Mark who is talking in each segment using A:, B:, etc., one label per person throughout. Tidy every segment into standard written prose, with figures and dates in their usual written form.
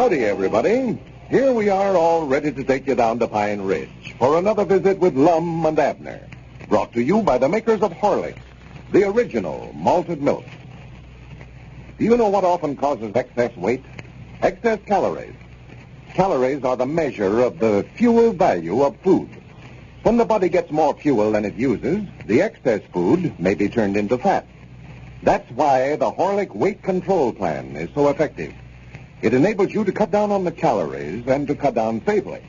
A: Howdy, everybody. Here we are all ready to take you down to Pine Ridge for another visit with Lum and Abner, brought to you by the makers of Horlicks, the original malted milk. Do you know what often causes excess weight? Excess calories. Calories are the measure of the fuel value of food. When the body gets more fuel than it uses, the excess food may be turned into fat. That's why the Horlick Weight Control Plan is so effective. It enables you to cut down on the calories and to cut down safely.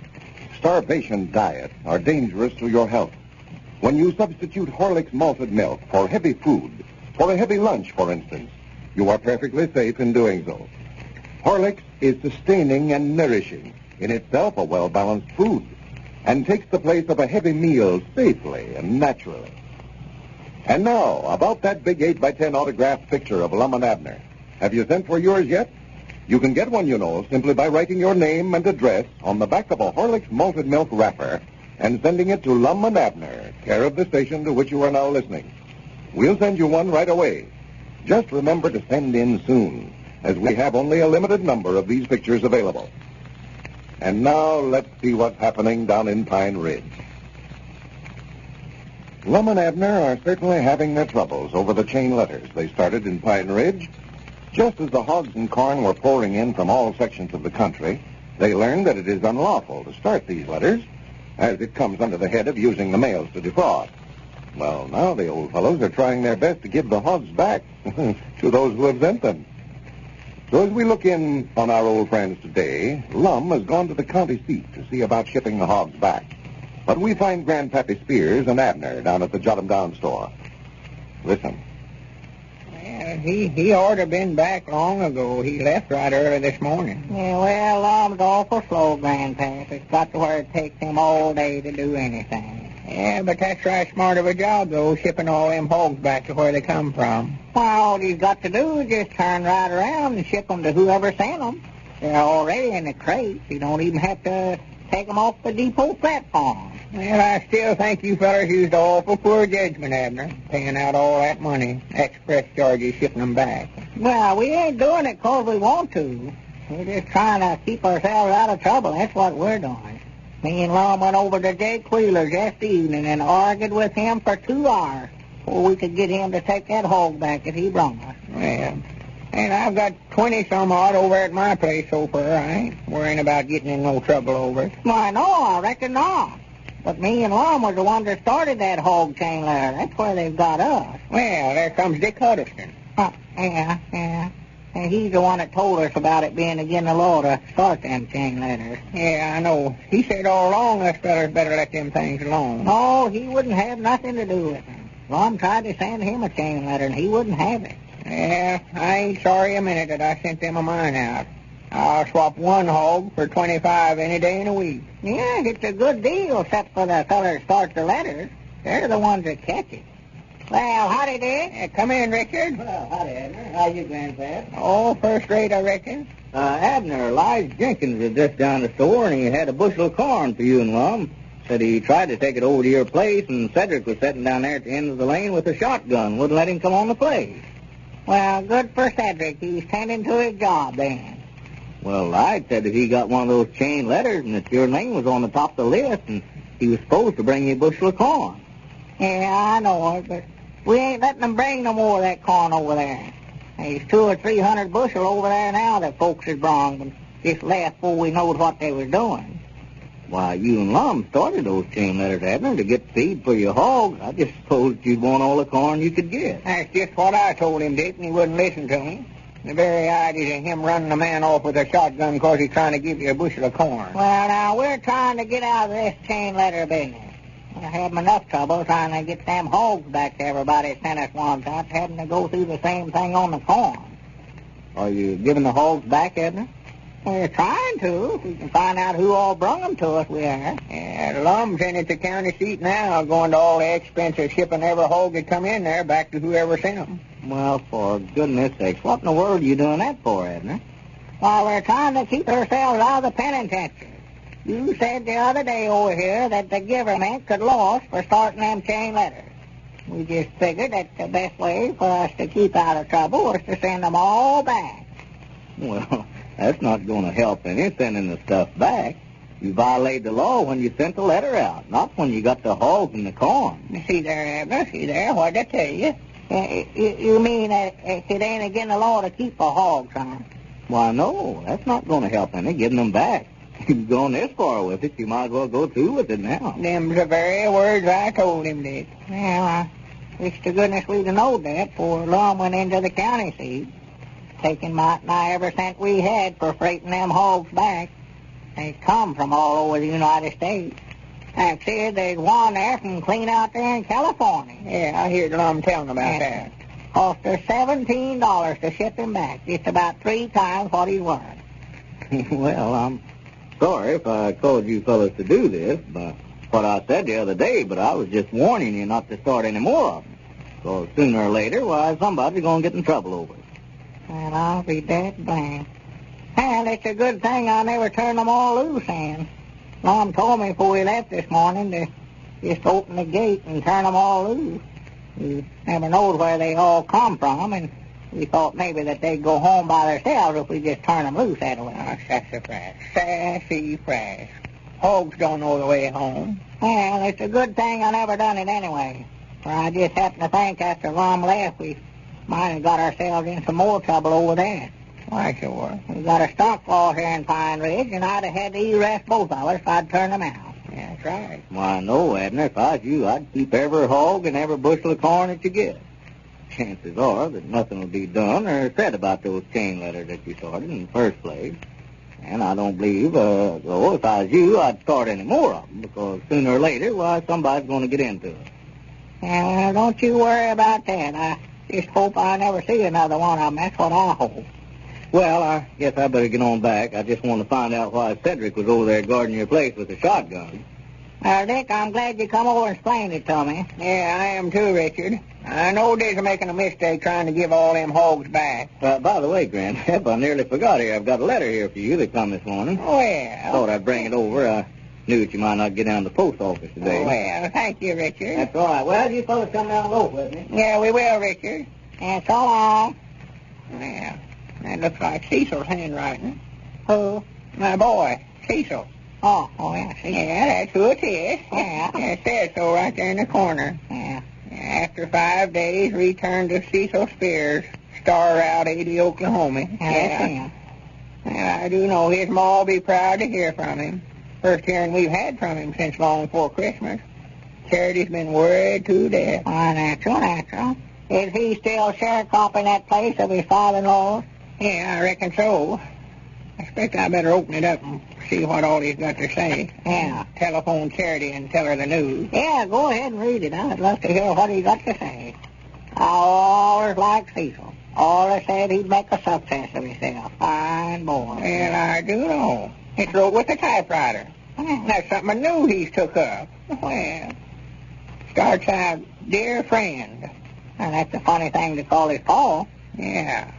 A: Starvation diets are dangerous to your health. When you substitute Horlick's malted milk for heavy food, for a heavy lunch, for instance, you are perfectly safe in doing so. Horlicks is sustaining and nourishing, in itself a well-balanced food, and takes the place of a heavy meal safely and naturally. And now, about that big 8x10 autographed picture of Lum and Abner. Have you sent for yours yet? You can get one, you know, simply by writing your name and address on the back of a Horlick's malted milk wrapper and sending it to Lum and Abner, care of the station to which you are now listening. We'll send you one right away. Just remember to send in soon, as we have only a limited number of these pictures available. And now let's see what's happening down in Pine Ridge. Lum and Abner are certainly having their troubles over the chain letters they started in Pine Ridge. Just as the hogs and corn were pouring in from all sections of the country, they learned that it is unlawful to start these letters, as it comes under the head of using the mails to defraud. Well, now the old fellows are trying their best to give the hogs back to those who have sent them. So as we look in on our old friends today, Lum has gone to the county seat to see about shipping the hogs back. But we find Grandpappy Spears and Abner down at the Jot'em Down store. Listen.
B: Well, he ought to been back long ago. He left right early this morning.
C: Yeah, well, Lum's awful slow, Grandpap. It's got to where it takes him all day to do anything.
B: Yeah, but that's right smart of a job, though, shipping all them hogs back to where they come from.
C: Well, all he's got to do is just turn right around and ship them to whoever sent them. They're already in the crates. You don't even have to take them off the depot platform.
B: Well, I still think you fellas used awful poor judgment, Abner, paying out all that money, express charges, shipping them back.
C: Well, we ain't doing it 'cause we want to. We're just trying to keep ourselves out of trouble. That's what we're doing. Me and Lum went over to Jake Wheeler's yesterday evening and argued with him for 2 hours before we could get him to take that hog back that he brought us.
B: Well, and I've got 20-some odd over at my place so far. I ain't worrying about getting in no trouble over it.
C: Why, no, I reckon not. But me and Lum was the ones that started that hog chain letter. That's where they've got us.
B: Well, there comes Dick Huddleston.
C: Yeah. And he's the one that told us about it being against the law to start them chain letters.
B: Yeah, I know. He said all along us fellas better let them things alone.
C: No, he wouldn't have nothing to do with it. Lum tried to send him a chain letter, and he wouldn't have it.
B: Yeah, I ain't sorry a minute that I sent them of mine out. I'll swap one hog for 25 any day in a week.
C: Yeah, it's a good deal, except for the feller that starts the letters. They're the ones that catch it. Well, howdy, Dick.
B: Come in, Richard.
C: Well, howdy, Abner. How you, Grandpap?
B: Oh, first rate, I reckon.
D: Abner, Lige Jenkins was just down the store, and he had a bushel of corn for you and Lum. Said he tried to take it over to your place, and Cedric was sitting down there at the end of the lane with a shotgun. Wouldn't let him come on the place.
C: Well, good for Cedric. He's tending to his job, then.
D: Well, Lige said that he got one of those chain letters, and that your name was on the top of the list, and he was supposed to bring you a bushel of corn.
C: Yeah, I know it, but we ain't letting them bring no more of that corn over there. There's 200 or 300 bushel over there now that folks has brought, but just left before we knowed what they was doing.
D: Why, you and Lum started those chain letters, Abner, to get feed for your hogs. I just supposed you'd want all the corn you could get.
B: That's just what I told him, Dick, and he wouldn't listen to me. The very idea of him running a man off with a shotgun because he's trying to give you a bushel of corn.
C: Well, now, we're trying to get out of this chain letter business. I had enough trouble trying to get them hogs back to everybody that sent us one time, having to go through the same thing on the corn.
D: Are you giving the hogs back, Abner?
C: We're trying to. If we can find out who all brung them to us, we are.
B: Yeah, Lum's in at the county seat now, going to all the expense of shipping every hog that come in there back to whoever sent them.
D: Well, for goodness sakes, what in the world are you doing that for, Abner?
C: Well, we're trying to keep ourselves out of the penitentiary. You said the other day over here that the government could loss for starting them chain letters. We just figured that the best way for us to keep out of trouble was to send them all back.
D: Well, That's not going to help any sending the stuff back. You violated the law when you sent the letter out, not when you got the hogs and the corn.
B: See there, Abner, see there, what'd I tell you?
C: You mean it ain't against the law to keep a hog, son?
D: Why, no, that's not going to help any, giving them back. You've gone this far with it, you might as well go through with it now.
B: Them's the very words I told him, Dick.
C: Well, I wish to goodness we'd have known that before Lum went into the county seat, taking might nigh every cent we had for freighting them hogs back. They come from all over the United States. I said there's one there from clean out there in California.
B: Yeah, I heard Lum telling about that.
C: Cost us $17 to ship him back. It's about 3 times what he's worth.
D: Well, I'm sorry if I caused you fellas to do this, but what I said the other day, but I was just warning you not to start any more of them. Because sooner or later, why, somebody's going to get in trouble over it.
C: Well, I'll be dead blamed. And it's a good thing I never turned them all loose, Ann. Mom told me before we left this morning to just open the gate and turn them all loose. You never knowed where they all come from, and we thought maybe that they'd go home by themselves if we just turn them loose that way.
B: Oh, sassy fresh. Hogs don't know the way home.
C: Well, it's a good thing I never done it anyway. For I just happened to think after Lum left, we might have got ourselves in some more trouble over there.
B: Why, sure.
C: We got a stock fall here in Pine Ridge, and I'd have had to arrest both of us if I'd turned them out.
B: Yeah, that's right.
D: Why, no, Abner, if I was you, I'd keep every hog and every bushel of corn that you get. Chances are that nothing will be done or said about those chain letters that you started in the first place. And I don't believe, though, if I was you, I'd start any more of them, because sooner or later, why, somebody's going to get into it.
C: Well, don't you worry about that. I just hope I never see another one of them. That's what I hope.
D: Well, I guess I better get on back. I just want to find out why Cedric was over there guarding your place with a shotgun.
C: Dick, I'm glad you come over and explained it to me.
B: Yeah, I am too, Richard. I know Dick's making a mistake trying to give all them hogs back.
D: By the way, Grandpap, I nearly forgot here. I've got a letter here for you that come this morning.
B: Well.
D: Thought I'd bring it over. I knew that you might not get down to the post office today.
B: Well, thank you, Richard.
D: That's all right. Well, you fellas come down and loaf with me.
B: Yeah, we will, Richard.
C: And so long.
B: Yeah, that looks like Cecil's handwriting.
C: Who?
B: My boy, Cecil.
C: Oh, yeah, Cecil.
B: Yeah, that's who it is.
C: Yeah.
B: It says so right there in the corner.
C: Yeah.
B: After 5 days, return to Cecil Spears, Star Route 80, Oklahoma.
C: Yeah.
B: I do know his ma'll be proud to hear from him. First hearing we've had from him since long before Christmas. Charity's been worried to death.
C: Why, natural. Is he still sharecropping that place of his father-in-law's?
B: Yeah, I reckon so. I expect I better open it up and see what all he's got to say.
C: Yeah.
B: Telephone Charity and tell her the news.
C: Yeah, go ahead and read it. I'd love to hear what he's got to say. I always liked Cecil. Always said he'd make a success of himself. Fine boy.
B: Well, I do know. It's wrote with a typewriter. That's something new he's took up. Well, starts out, dear friend.
C: And that's a funny thing to call his Paul.
B: Yeah.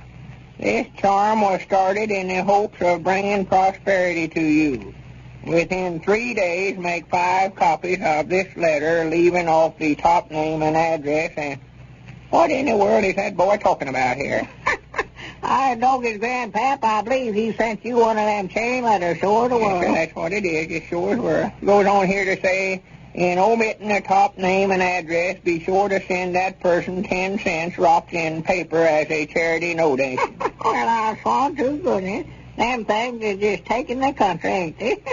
B: This charm was started in the hopes of bringing prosperity to you. Within 3 days, make 5 copies of this letter, leaving off the top name and address. And what in the world is that boy talking about here?
C: I know his grandpap. I believe he sent you one of them chain letters, sure to
B: Yes, sir, that's what it is. It sure were. Goes on here to say, in omitting the top name and address, be sure to send that person 10 cents wrapped in paper as a charity donation.
C: Well, I saw to goodness. Them things is just taking the country, ain't they?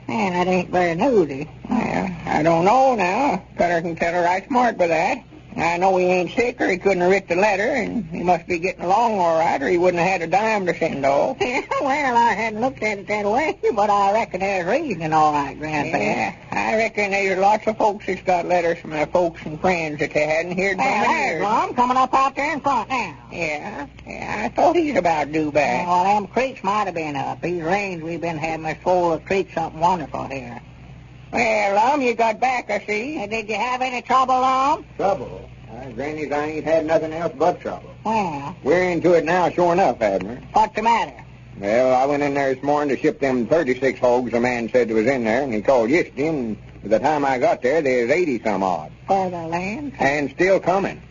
C: Man, that ain't very newsy.
B: Well, I don't know now. Feller can tell her right smart by that. I know he ain't sick or he couldn't have writ the letter, and he must be getting along all right or he wouldn't have had a dime to send off.
C: Yeah, well, I hadn't looked at it that way, but I reckon there's reasoning all right, Grandpa.
B: Yeah, I reckon there's lots of folks that's got letters from their folks and friends that they hadn't heard from in
C: There's
B: years.
C: Lum coming up out there in front now.
B: Yeah, I thought he's about due back.
C: Well, them creeks might have been up. These rains we've been having has full of creeks something wonderful here.
B: Well, Lum, you got back, I see.
C: Did you have any trouble, Lum?
D: Trouble? Granny's, I ain't had nothing else but trouble.
C: Well,
E: We're into it now, sure enough, Abner.
C: what's the matter?
E: Well, I went in there this morning to ship them 36 hogs a man said was in there, and he called yesterday, and by the time I got there, there's 80-some odd.
C: For the land?
E: And still coming.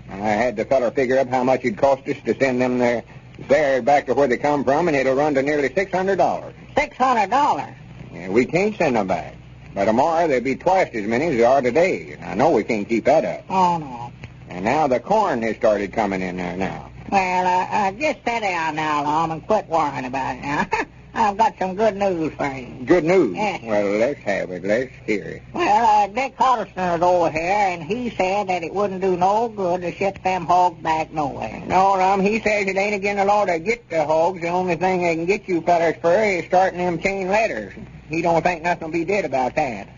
E: I had the feller figure up how much it'd cost us to send them there They're back to where they come from, and it'll run to nearly $600.
C: $600?
E: Yeah, we can't send them back. By tomorrow, there'll be twice as many as there are today. And I know we can't keep that up.
C: Oh, no.
E: And now the corn has started coming in there now.
C: Well, just sit down now, Lum, and quit worrying about it now. I've got some good news for you.
E: Good news?
C: Yes.
E: Well, let's have it. Let's hear it.
C: Well, Dick Huddleston is over here, and he said that it wouldn't do no good to ship them hogs back nowhere.
E: No, Lum, he says it ain't again the law to get the hogs. The only thing they can get you fellas for is starting them chain letters. He don't think nothing will be did about that.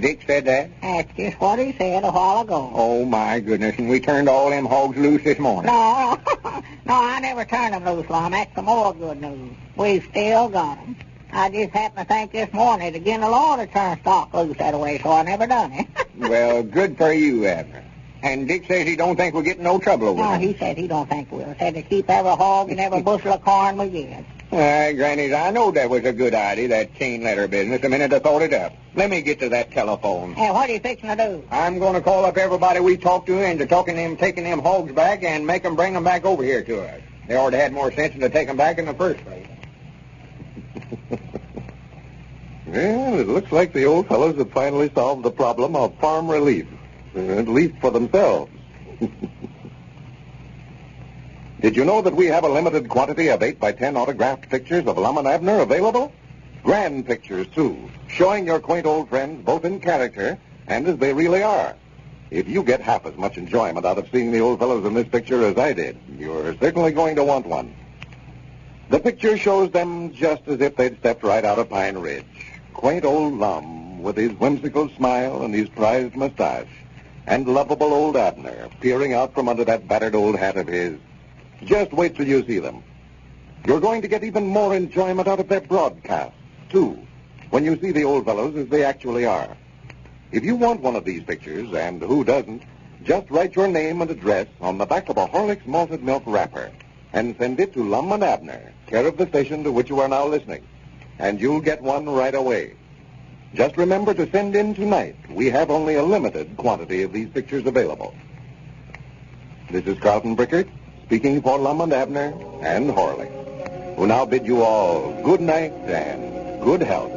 E: Dick said that?
C: That's just what he said a while ago.
E: Oh, my goodness, and we turned all them hogs loose this morning.
C: No, no, I never turned them loose, Lum. That's some more good news. We've still got them. I just happened to think this morning it's again the law to turn stock loose that way, so I never done it.
E: Well, good for you, Abner. And Dick says he don't think we'll get in no trouble over
C: No,
E: it.
C: he said he don't think we'll. Said to keep every hog and every bushel of corn we get.
E: Granny, I know that was a good idea, that chain letter business, the minute I thought it up. Let me get to that telephone.
C: Hey, what are you fixing to do?
E: I'm going to call up everybody we talked to into taking them hogs back and make them bring them back over here to us. They ought to had more sense than to take them back in the first place.
A: Well, it looks like the old fellows have finally solved the problem of farm relief, at least for themselves. Did you know that we have a limited quantity of 8x10 autographed pictures of Lum and Abner available? Grand pictures, too, showing your quaint old friends both in character and as they really are. If you get half as much enjoyment out of seeing the old fellows in this picture as I did, you're certainly going to want one. The picture shows them just as if they'd stepped right out of Pine Ridge. Quaint old Lum with his whimsical smile and his prized mustache, and lovable old Abner peering out from under that battered old hat of his. Just wait till you see them. You're going to get even more enjoyment out of their broadcast, too, when you see the old fellows as they actually are. If you want one of these pictures, and who doesn't, just write your name and address on the back of a Horlick's malted milk wrapper and send it to Lum and Abner, care of the station to which you are now listening, and you'll get one right away. Just remember to send in tonight. We have only a limited quantity of these pictures available. This is Carlton Brickert, speaking for Lum and Abner and Horlick, who now bid you all good night and good health.